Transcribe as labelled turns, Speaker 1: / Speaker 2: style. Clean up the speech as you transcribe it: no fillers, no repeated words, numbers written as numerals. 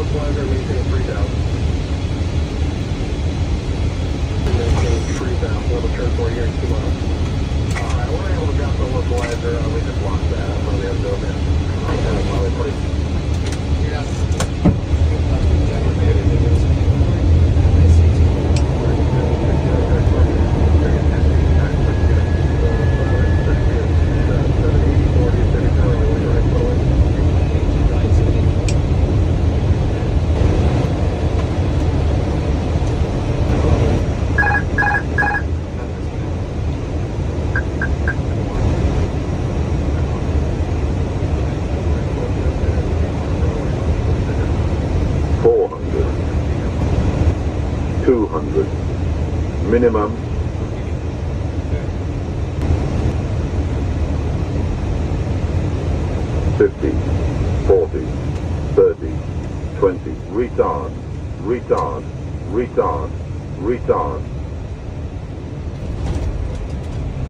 Speaker 1: Bladder, maintain 3,000. Maintain 3,000. Level turn 4 here in 2 miles. Alright, we're able to drop the low bladder. We just lost that. I'm going to have to go there.
Speaker 2: Minimum. $50, $40, $30, $20. Retard, retard, retard, retard.